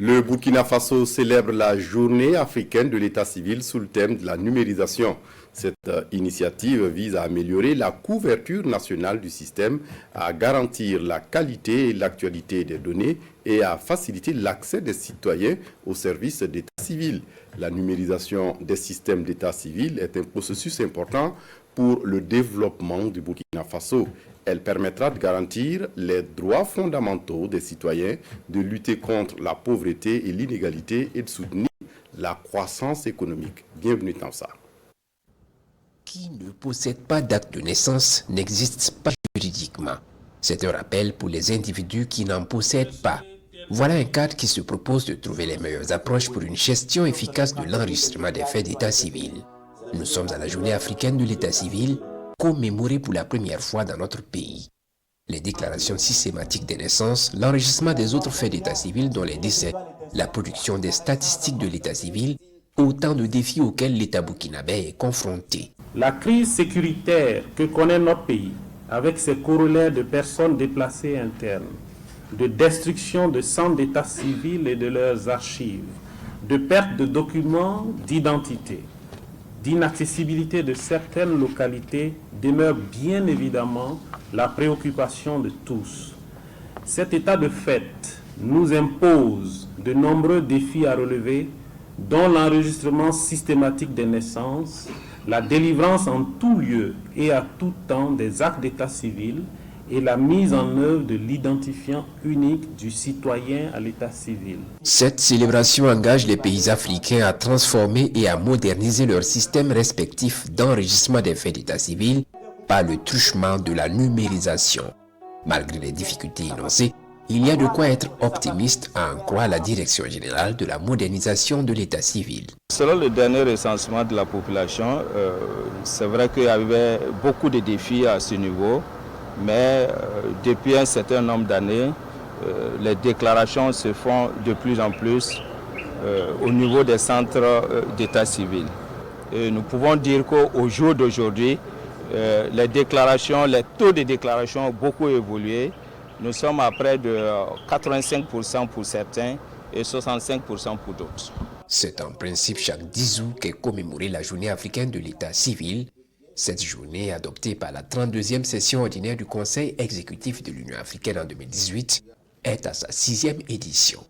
Le Burkina Faso célèbre la journée africaine de l'état civil sous le thème de la numérisation. Cette initiative vise à améliorer la couverture nationale du système, à garantir la qualité et l'actualité des données et à faciliter l'accès des citoyens aux services d'état civil. La numérisation des systèmes d'état civil est un processus important pour le développement du Burkina Faso. Elle permettra de garantir les droits fondamentaux des citoyens, de lutter contre la pauvreté et l'inégalité et de soutenir la croissance économique. Bienvenue dans ça. Qui ne possède pas d'acte de naissance n'existe pas juridiquement. C'est un rappel pour les individus qui n'en possèdent pas. Voilà un cadre qui se propose de trouver les meilleures approches pour une gestion efficace de l'enregistrement des faits d'état civil. Nous sommes à la journée africaine de l'état civil, commémorée pour la première fois dans notre pays. Les déclarations systématiques des naissances, l'enregistrement des autres faits d'état civil dont les décès, la production des statistiques de l'état civil, autant de défis auxquels l'État burkinabé est confronté. La crise sécuritaire que connaît notre pays, avec ses corollaires de personnes déplacées internes, de destruction de centres d'état civil et de leurs archives, de perte de documents d'identité, d'inaccessibilité de certaines localités demeure bien évidemment la préoccupation de tous. Cet état de fait nous impose de nombreux défis à relever, dont l'enregistrement systématique des naissances, la délivrance en tout lieu et à tout temps des actes d'état civil et la mise en œuvre de l'identifiant unique du citoyen à l'état civil. Cette célébration engage les pays africains à transformer et à moderniser leurs systèmes respectifs d'enregistrement des faits d'état civil par le truchement de la numérisation. Malgré les difficultés énoncées, il y a de quoi être optimiste à en croire la Direction générale de la modernisation de l'état civil. Selon le dernier recensement de la population, c'est vrai qu'il y avait beaucoup de défis à ce niveau. Mais depuis un certain nombre d'années, les déclarations se font de plus en plus au niveau des centres d'état civil. Et nous pouvons dire qu'au jour d'aujourd'hui, les taux de déclaration ont beaucoup évolué. Nous sommes à près de 85% pour certains et 65% pour d'autres. C'est en principe chaque 10 août qu'est commémorée la journée africaine de l'état civil. Cette journée, adoptée par la 32e session ordinaire du Conseil exécutif de l'Union africaine en 2018, est à sa 6e édition.